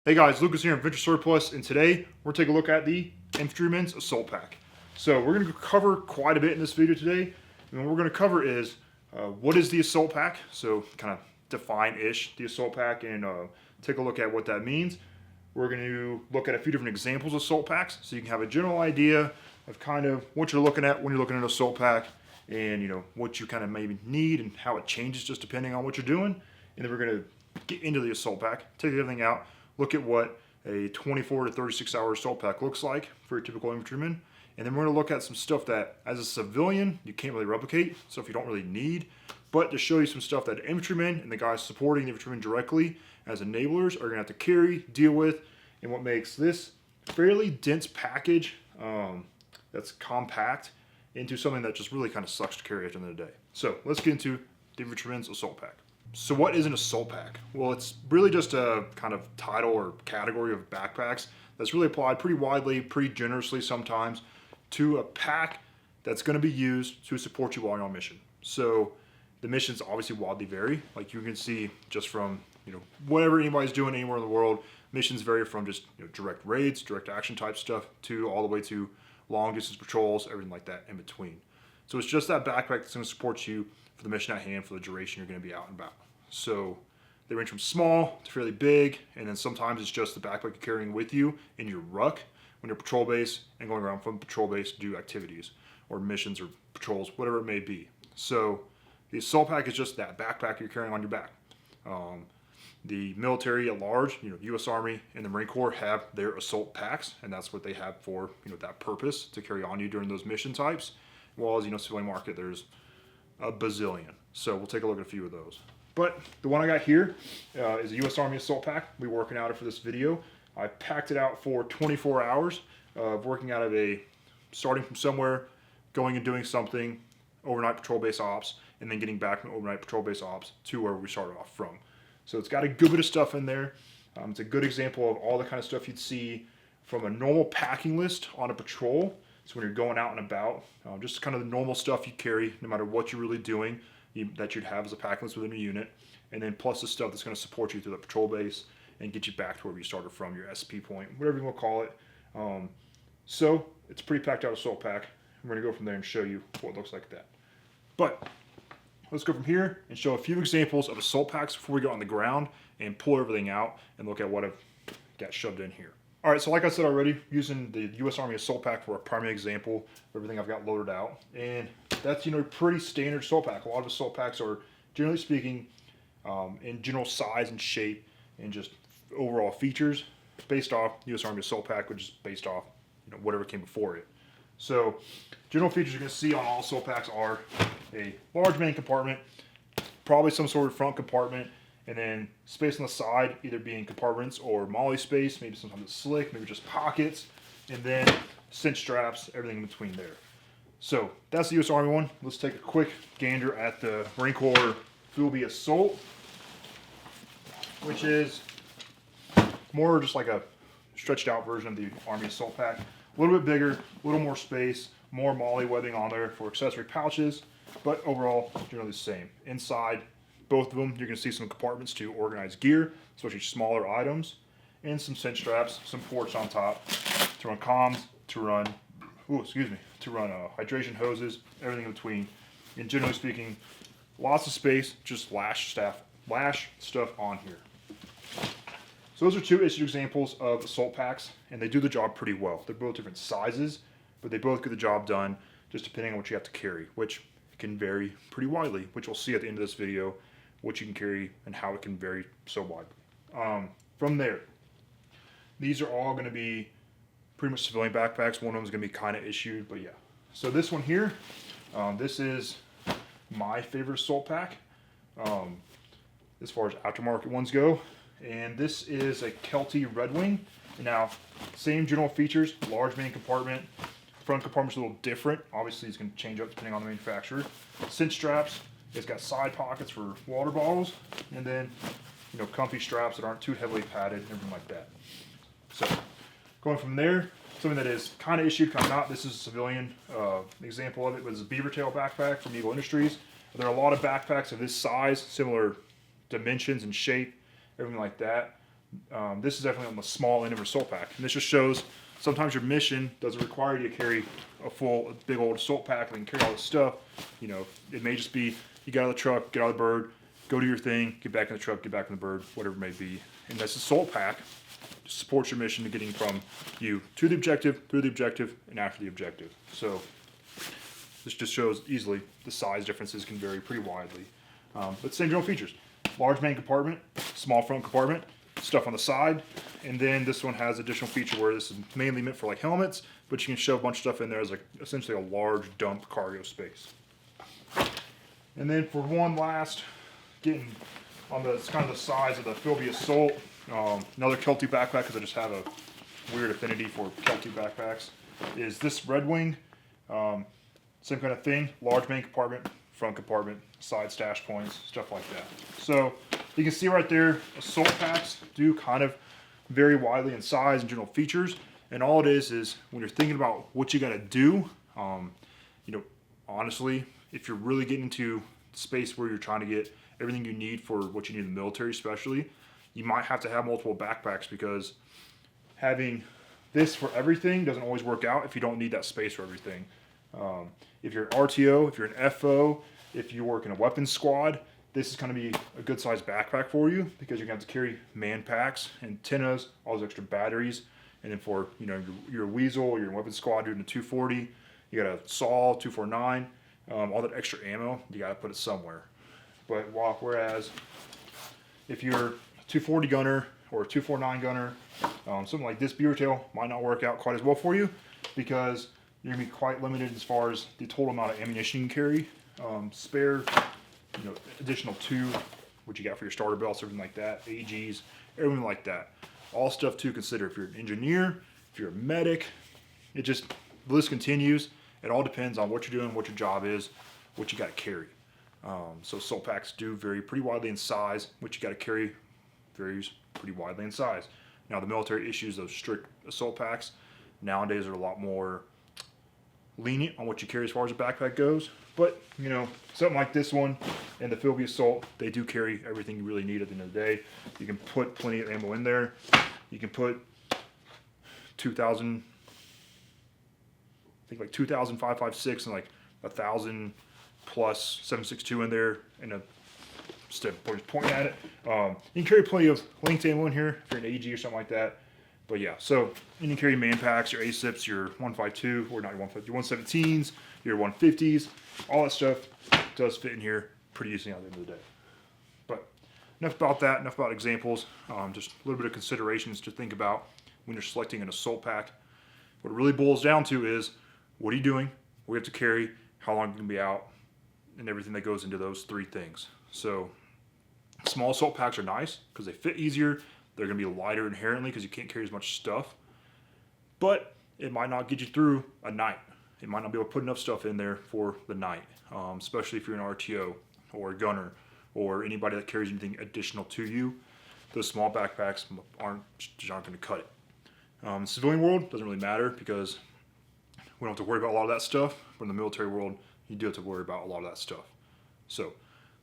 Hey guys, Lucas here in Infantry Surplus, and today we're taking a look at the Infantryman's Assault Pack. So we're going to cover quite a bit in this video today, and what we're going to cover is what is the Assault Pack, so kind of define-ish the Assault Pack and take a look at what that means. We're going to look at a few different examples of Assault Packs, so you can have a general idea of kind of what you're looking at when you're looking at an Assault Pack, and what you kind of maybe need and how it changes just depending on what you're doing. And then we're going to get into the Assault Pack, take everything out, look at what a 24 to 36 hour assault pack looks like for a typical infantryman. And then we're going to look at some stuff that, as a civilian, you can't really replicate, stuff you don't really need. But to show you some stuff that infantrymen and the guys supporting the infantrymen directly as enablers are going to have to carry, deal with, and what makes this fairly dense package that's compact into something that just really kind of sucks to carry at the end of the day. So let's get into the infantryman's assault pack. So what is an assault pack? Well, it's really just a kind of title or category of backpacks that's really applied pretty widely, pretty generously sometimes, to a pack that's going to be used to support you while you're on mission. So the missions obviously wildly vary. Like you can see just from whatever anybody's doing anywhere in the world, missions vary from just direct raids, direct action type stuff, to all the way to long distance patrols, everything like that in between. So it's just that backpack that's going to support you for the mission at hand for the duration you're going to be out and about. So they range from small to fairly big, and then sometimes it's just the backpack you're carrying with you in your ruck when you're patrol base and going around from patrol base to do activities or missions or patrols, whatever it may be. So the assault pack is just that backpack you're carrying on your back. The military at large, U.S. Army and the Marine Corps have their assault packs, and that's what they have for that purpose, to carry on you during those mission types. While as civilian market, there's a bazillion. So we'll take a look at a few of those. But the one I got here is a U.S. Army assault pack. We're working out it for this video. I packed it out for 24 hours of working out of starting from somewhere, going and doing something, overnight patrol base ops, and then getting back from overnight patrol base ops to where we started off from. So it's got a good bit of stuff in there. It's a good example of all the kind of stuff you'd see from a normal packing list on a patrol. So when you're going out and about, just kind of the normal stuff you carry, no matter what you're really doing, that you'd have as a packing list within a unit. And then plus the stuff that's going to support you through the patrol base and get you back to wherever you started from, your SP point, whatever you want to call it. So it's a pretty packed out assault pack. We're going to go from there and show you what it looks like that. But let's go from here and show a few examples of assault packs before we go on the ground and pull everything out and look at what I've got shoved in here. All right, so like I said already, using the U.S. Army assault pack for a primary example of everything I've got loaded out. And that's, pretty standard assault pack. A lot of assault packs are, generally speaking, in general size and shape and just overall features based off U.S. Army assault pack, which is based off, whatever came before it. So general features you're going to see on all assault packs are a large main compartment, probably some sort of front compartment, and then space on the side, either being compartments or molly space, maybe sometimes it's slick, maybe just pockets, and then cinch straps, everything in between there. So that's the U.S. Army one. Let's take a quick gander at the Marine Corps Philby Assault, which is more just like a stretched out version of the Army Assault Pack. A little bit bigger, a little more space, more molly webbing on there for accessory pouches, but overall generally the same. Inside both of them, you're going to see some compartments to organize gear, especially smaller items, and some cinch straps, some ports on top to run comms, to run hydration hoses, everything in between. And generally speaking, lots of space, just lash stuff on here. So those are two issued examples of assault packs, and they do the job pretty well. They're both different sizes, but they both get the job done, just depending on what you have to carry, which can vary pretty widely, which we'll see at the end of this video, what you can carry and how it can vary so widely. From there, these are all going to be pretty much civilian backpacks. One of them is going to be kind of issued, but yeah. So this one here, this is my favorite assault pack as far as aftermarket ones go. And this is a Kelty Red Wing. Now, same general features, large main compartment. Front compartment's a little different. Obviously, it's going to change up depending on the manufacturer. Cinch straps. It's got side pockets for water bottles, and then comfy straps that aren't too heavily padded, everything like that. So, going from there, something that is kind of issued, kind of not. This is a civilian example of it. It was a beaver tail backpack from Eagle Industries. There are a lot of backpacks of this size, similar dimensions and shape, everything like that. This is definitely on the small end of your assault pack. And this just shows sometimes your mission doesn't require you to carry a big old assault pack and carry all this stuff. You know, it may just be you get out of the truck, get out of the bird, go do your thing, get back in the truck, get back in the bird, whatever it may be. And this assault pack supports your mission to getting from you to the objective, through the objective, and after the objective. So this just shows easily the size differences can vary pretty widely. But same general features. Large main compartment, small front compartment, stuff on the side, and then this one has additional feature where this is mainly meant for like helmets, but you can shove a bunch of stuff in there as like essentially a large dump cargo space. And then for one last, getting on the kind of the size of the Philby Assault, another Kelty backpack, because I just have a weird affinity for Kelty backpacks, is this Red Wing. Same kind of thing, large main compartment, front compartment, side stash points, stuff like that. So you can see right there, assault packs do kind of vary widely in size and general features. And all it is when you're thinking about what you got to do, you know, honestly, if you're really getting into space where you're trying to get everything you need for what you need in the military especially, you might have to have multiple backpacks, because having this for everything doesn't always work out if you don't need that space for everything. If you're an RTO, if you're an FO, if you work in a weapons squad, this is going to be a good sized backpack for you, because you're going to have to carry man packs, antennas, all those extra batteries. And then for, you know, you're a weasel, you're in weapons squad, you're in a 240, you got a saw, 249, all that extra ammo, you got to put it somewhere. But whereas if you're a 240 gunner or a 249 gunner, something like this beaver tail might not work out quite as well for you, because you're going to be quite limited as far as the total amount of ammunition you can carry. Spare, you know, additional two, what you got for your starter belts, everything like that, AGs, everything like that. All stuff to consider. If you're an engineer, if you're a medic, the list continues. It all depends on what you're doing, what your job is, what you got to carry. So assault packs do vary pretty widely in size. What you got to carry varies pretty widely in size. Now the military issues those strict assault packs. Nowadays are a lot more lenient on what you carry as far as a backpack goes. But, you know, something like this one and the Philby Assault, they do carry everything you really need at the end of the day. You can put plenty of ammo in there. You can put 2,000, I think like 2,556 and like 1,000 plus 7.62 in there, and instead of just pointing at it. You can carry plenty of linked ammo in here if you're an AG or something like that. But yeah, so you can carry man packs, your ASIPs, your 152, or not your 152, your 117s, your 150s, all that stuff does fit in here pretty easily at the end of the day. But enough about that, enough about examples, just a little bit of considerations to think about when you're selecting an assault pack. What it really boils down to is, what are you doing, what do you have to carry, how long you can be out, and everything that goes into those three things. So small assault packs are nice because they fit easier. They're going to be lighter inherently because you can't carry as much stuff. But it might not get you through a night. It might not be able to put enough stuff in there for the night, especially if you're an RTO or a gunner or anybody that carries anything additional to you. Those small backpacks aren't going to cut it. Civilian world doesn't really matter because we don't have to worry about a lot of that stuff. But in the military world, you do have to worry about a lot of that stuff. So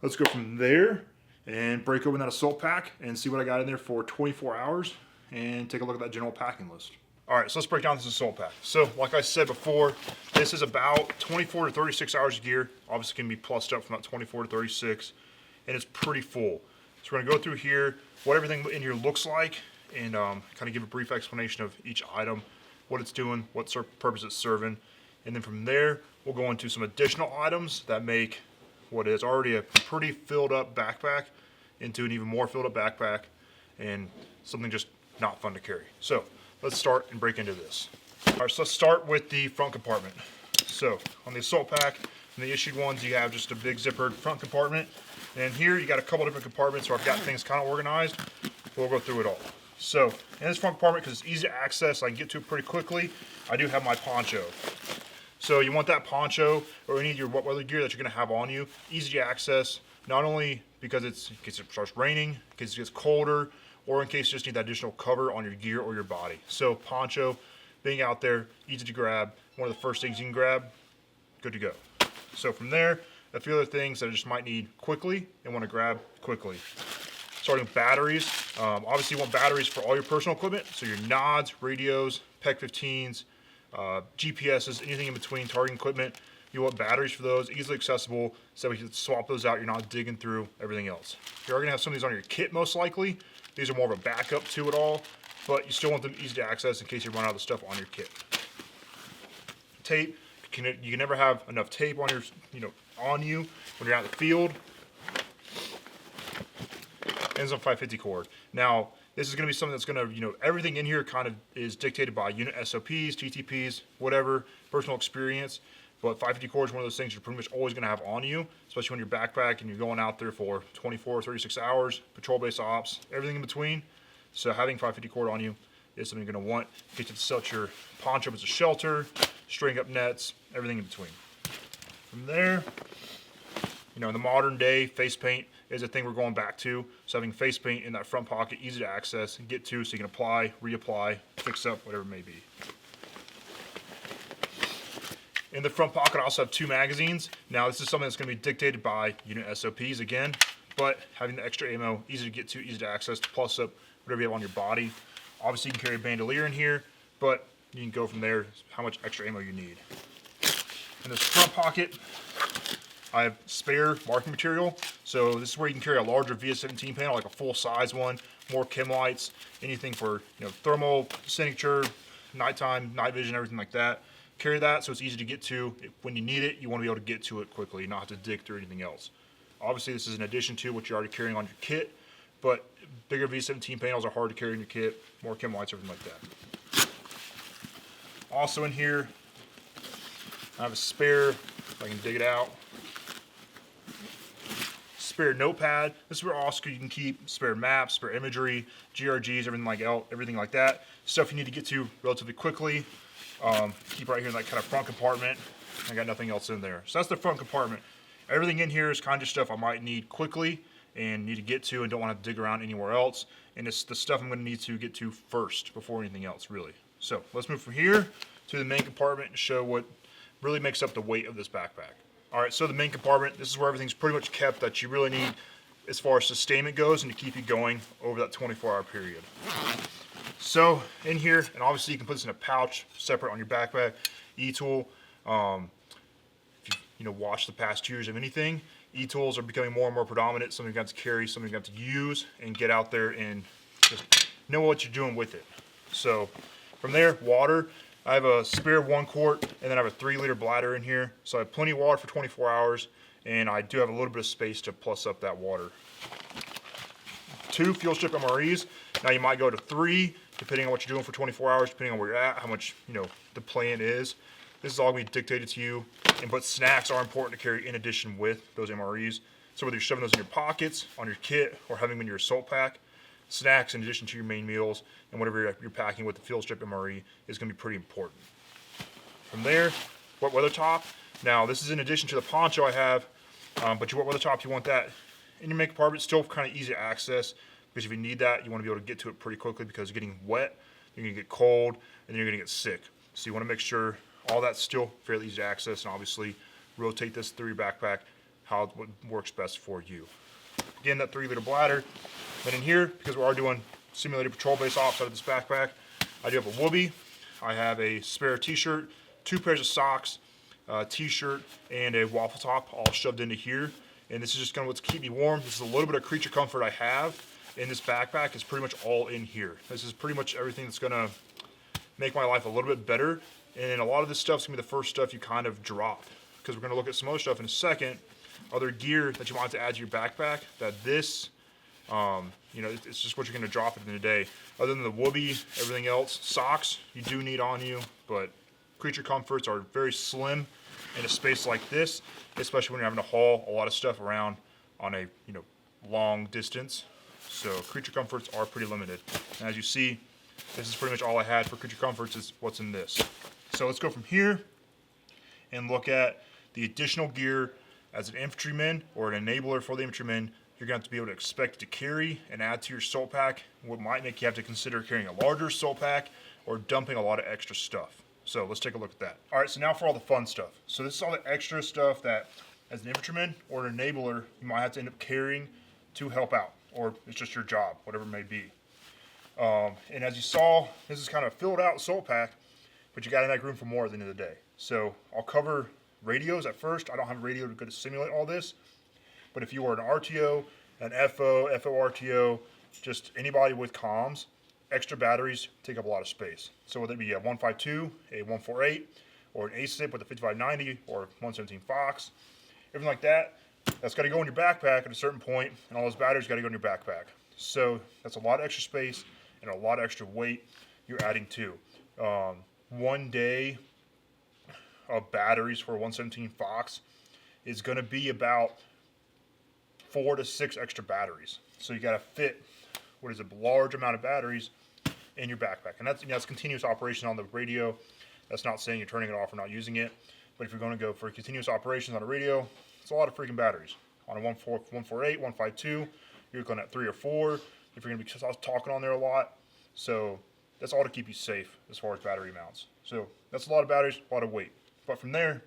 let's go from there and break open that assault pack and see what I got in there for 24 hours and take a look at that general packing list. All right, so let's break down this assault pack. So like I said before, this is about 24 to 36 hours of gear. Obviously can be plussed up from that 24 to 36, and it's pretty full. So we're gonna go through here, what everything in here looks like, and kind of give a brief explanation of each item, what it's doing, what purpose it's serving. And then from there, we'll go into some additional items that make what is already a pretty filled up backpack into an even more filled up backpack and something just not fun to carry. So let's start and break into this. All right, so let's start with the front compartment. So on the assault pack and the issued ones, you have just a big zippered front compartment. And here you got a couple different compartments where I've got things kind of organized. We'll go through it all. So in this front compartment, because it's easy to access, I can get to it pretty quickly, I do have my poncho. So you want that poncho or any of your wet weather gear that you're going to have on you, easy to access, not only because in case it starts raining, in case it gets colder, or in case you just need that additional cover on your gear or your body. So poncho, being out there, easy to grab, one of the first things you can grab, good to go. So from there, a few other things that I just might need quickly and want to grab quickly. Starting with batteries. Obviously you want batteries for all your personal equipment, so your nods, radios, PEC-15s, GPSs, anything in between targeting equipment. You want batteries for those, easily accessible, so we can swap those out. You're not digging through everything else. You're going to have some of these on your kit most likely. These are more of a backup to it all, but you still want them easy to access in case you run out of stuff on your kit. Tape, you can never have enough tape on on you when you're out in the field. Ends on 550 cord. Now, this is going to be something that's going to, everything in here kind of is dictated by unit SOPs, TTPs, whatever, personal experience. But 550 cord is one of those things you're pretty much always going to have on you, especially when you're backpack and you're going out there for 24, 36 hours, patrol-based ops, everything in between. So having 550 cord on you is something you're going to want. Get you to set your poncho as a shelter, string up nets, everything in between. From there, in the modern day, face paint is a thing we're going back to. So having face paint in that front pocket, easy to access and get to, so you can apply, reapply, fix up, whatever it may be. In the front pocket, I also have 2 magazines. Now, this is something that's going to be dictated by unit SOPs again, but having the extra ammo, easy to get to, easy to access, to plus up whatever you have on your body. Obviously, you can carry a bandolier in here, but you can go from there, how much extra ammo you need. In this front pocket, I have spare marking material. So this is where you can carry a larger VS-17 panel, like a full-size one, more chem lights, anything for thermal signature, nighttime, night vision, everything like that. Carry that so it's easy to get to. When you need it, you want to be able to get to it quickly, not have to dig through anything else. Obviously, this is in addition to what you're already carrying on your kit, but bigger VS-17 panels are hard to carry in your kit, more chem lights, everything like that. Also in here, I have a spare, if I can dig it out, spare notepad. This is where also you can keep spare maps, spare imagery, GRGs, everything like that. Stuff you need to get to relatively quickly. Keep right here in that kind of front compartment. I got nothing else in there. So that's the front compartment. Everything in here is kind of stuff I might need quickly and need to get to and don't want to dig around anywhere else. And it's the stuff I'm going to need to get to first before anything else, really. So let's move from here to the main compartment and show what really makes up the weight of this backpack. All right, so the main compartment, this is where everything's pretty much kept that you really need as far as sustainment goes and to keep you going over that 24-hour period. So in here, and obviously you can put this in a pouch separate on your backpack, e-tool. If you watch the past years of anything, e-tools are becoming more and more predominant. Something you got to carry, something you got to use, and get out there and just know what you're doing with it. So from there, water. I have a spare 1 quart, and then I have a 3-liter bladder in here. So I have plenty of water for 24 hours, and I do have a little bit of space to plus up that water. 2 fuel strip MREs. Now you might go to 3, depending on what you're doing for 24 hours, depending on where you're at, how much the plan is. This is all going to be dictated to you. But snacks are important to carry in addition with those MREs. So whether you're shoving those in your pockets, on your kit, or having them in your assault pack, snacks in addition to your main meals and whatever you're packing with the fuel strip MRE is going to be pretty important. From there, wet weather top. Now this is in addition to the poncho I have, but your wet weather top, you want that in your main compartment. Still kind of easy to access, because if you need that, you want to be able to get to it pretty quickly, because you're getting wet, you're going to get cold, and then you're going to get sick. So you want to make sure all that's still fairly easy to access, and obviously rotate this through your backpack how what works best for you. Again, that 3-liter bladder. Then in here, because we are doing simulated patrol-based ops out of this backpack, I do have a whoopee. I have a spare t-shirt, 2 pairs of socks, a t-shirt, and a waffle top all shoved into here. And this is just going to keep me warm. This is a little bit of creature comfort I have in this backpack. Is pretty much all in here. This is pretty much everything that's going to make my life a little bit better. And a lot of this stuff is going to be the first stuff you kind of drop, because we're going to look at some other stuff in a second. Other gear that you want to add to your backpack, that this, it's just what you're going to drop at the end of the day. Other than the whoopee, everything else, socks you do need on you, but creature comforts are very slim in a space like this, especially when you're having to haul a lot of stuff around on a long distance. So creature comforts are pretty limited. And as you see, this is pretty much all I had for creature comforts is what's in this. So let's go from here and look at the additional gear as an infantryman or an enabler for the infantryman. You're going to have to be able to expect to carry and add to your assault pack. What might make you have to consider carrying a larger assault pack or dumping a lot of extra stuff. So let's take a look at that. All right, so now for all the fun stuff. So this is all the extra stuff that as an infantryman or an enabler, you might have to end up carrying to help out. or it's just your job, whatever it may be. And as you saw, this is kind of a filled out assault pack, but you got to make room for more at the end of the day. So I'll cover radios at first. I don't have a radio to go to simulate all this, but if you are an RTO, an FO RTO, just anybody with comms, extra batteries take up a lot of space. So whether it be a 152, a 148, or an ASIP with a 5590 or 117 Fox, everything like that, that's got to go in your backpack at a certain point, and all those batteries got to go in your backpack. So that's a lot of extra space and a lot of extra weight you're adding to. 1 day of batteries for a 117 Fox is going to be about 4 to 6 extra batteries. So you got to fit what is a large amount of batteries in your backpack, and that's continuous operation on the radio. That's not saying you're turning it off or not using it, but if you're going to go for continuous operations on a radio, it's a lot of freaking batteries. On a 148, 152, you're looking at 3 or 4 if you're going to be talking on there a lot. So that's all to keep you safe as far as battery mounts. So that's a lot of batteries, a lot of weight. But from there,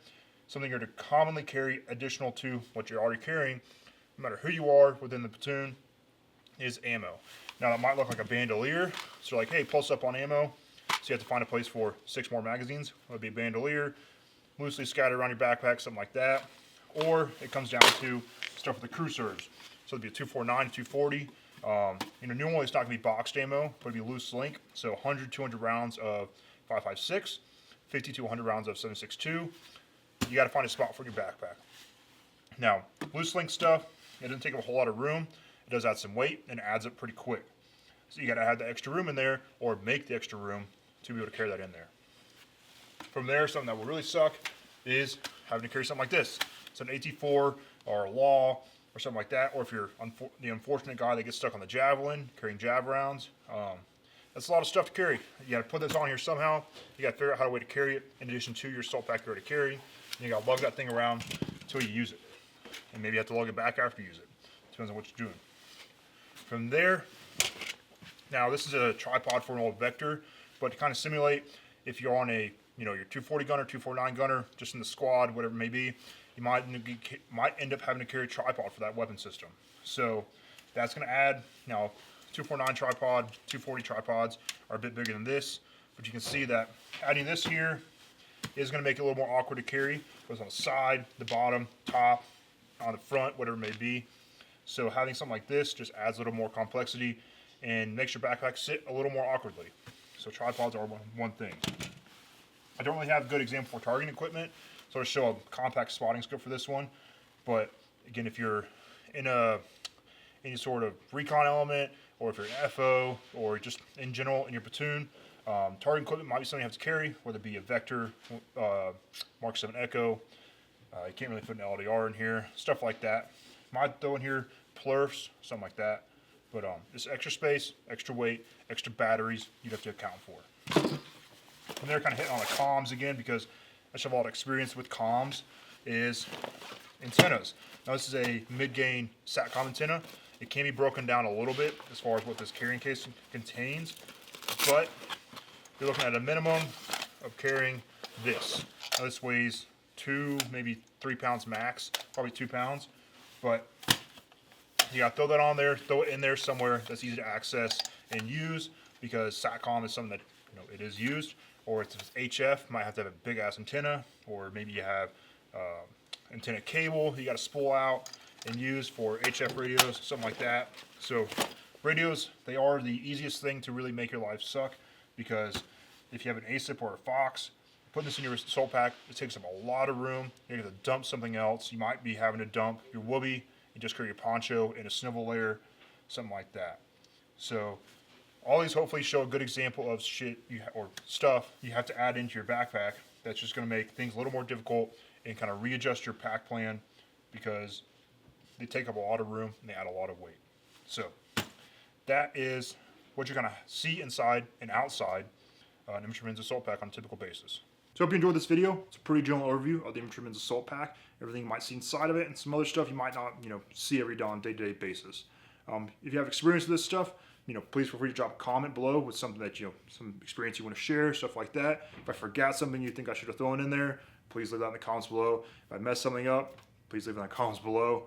something you're to commonly carry additional to what you're already carrying, no matter who you are within the platoon, is ammo. Now that might look like a bandolier, so like, hey, pulse up on ammo. So you have to find a place for 6 more magazines. It would be a bandolier, loosely scattered around your backpack, something like that. Or it comes down to stuff with the crew serves. So it'd be a 249, 240. Normally it's not going to be boxed ammo, but it'd be loose link. So 100, 200 rounds of 5.56, 50 to 100 rounds of 7.62. You got to find a spot for your backpack. Now, loose link stuff, it doesn't take up a whole lot of room. It does add some weight and adds up pretty quick. So you got to have the extra room in there, or make the extra room to be able to carry that in there. From there, something that will really suck is having to carry something like this. So an AT4 or a Law or something like that, or if you're the unfortunate guy that gets stuck on the Javelin, carrying Jav rounds, that's a lot of stuff to carry. You got to put this on here somehow. You got to figure out how to way to carry it in addition to your assault pack you already carry. And you got to lug that thing around until you use it. And maybe you have to lug it back after you use it. Depends on what you're doing. From there, now this is a tripod for an old Vector, but to kind of simulate if you're on a, your 240 gunner, 249 gunner, just in the squad, whatever it may be, you might end up having to carry a tripod for that weapon system. So that's going to add, now 249 tripod, 240 tripods are a bit bigger than this, but you can see that adding this here is going to make it a little more awkward to carry. It goes on the side, the bottom, top, on the front, whatever it may be. So having something like this just adds a little more complexity and makes your backpack sit a little more awkwardly. So tripods are one thing. I don't really have a good example for targeting equipment, so I'll show a compact spotting scope for this one. But again, if you're in any sort of recon element, or if you're an FO, or just in general in your platoon, targeting equipment might be something you have to carry, whether it be a Vector, Mark 7 Echo. You can't really put an LDR in here, stuff like that. Might throw in here plurfs, something like that. But just extra space, extra weight, extra batteries you'd have to account for. And they're kind of hitting on the comms again, because I should have a lot of experience with comms, is antennas. Now this is a mid-gain SATCOM antenna. It can be broken down a little bit as far as what this carrying case contains, but you're looking at a minimum of carrying this. Now this weighs 2, maybe 3 pounds max, probably 2 pounds, but you gotta throw that on there, throw it in there somewhere that's easy to access and use, because SATCOM is something that it is used, or it's HF, might have to have a big ass antenna, or maybe you have antenna cable you gotta spool out and use for HF radios, something like that. So radios, they are the easiest thing to really make your life suck, because if you have an ASIP or a Fox, putting this in your assault pack, it takes up a lot of room. You're going to dump something else. You might be having to dump your whoopee and just carry your poncho in a snivel layer, something like that. So all these hopefully show a good example of or stuff you have to add into your backpack that's just going to make things a little more difficult and kind of readjust your pack plan, because they take up a lot of room and they add a lot of weight. So that is what you're going to see inside and outside an Infantryman's assault pack on a typical basis. So I hope you enjoyed this video. It's a pretty general overview of the Infantryman's assault pack, everything you might see inside of it, and some other stuff you might not, see every day on a day-to-day basis. If you have experience with this stuff, please feel free to drop a comment below with something that, some experience you want to share, stuff like that. If I forgot something you think I should have thrown in there, please leave that in the comments below. If I messed something up, please leave it in the comments below.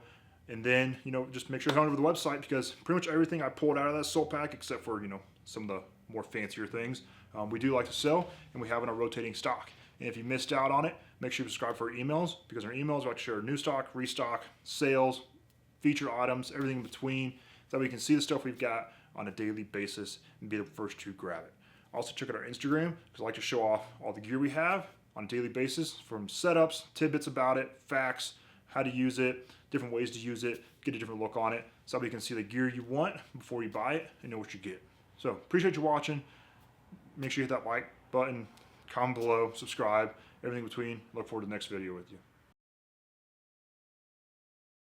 And then, just make sure to head on over to the website, because pretty much everything I pulled out of that assault pack, except for, some of the more fancier things, we do like to sell, and we have in our rotating stock. And if you missed out on it, make sure you subscribe for our emails, because our emails are like to share new stock, restock, sales, feature items, everything in between, so that we can see the stuff we've got on a daily basis and be the first to grab it. Also check out our Instagram, because I like to show off all the gear we have on a daily basis, from setups, tidbits about it, facts, how to use it, different ways to use it, get a different look on it, so that you can see the gear you want before you buy it and know what you get. So appreciate you watching. Make sure you hit that like button, comment below, subscribe, everything in between. Look forward to the next video with you.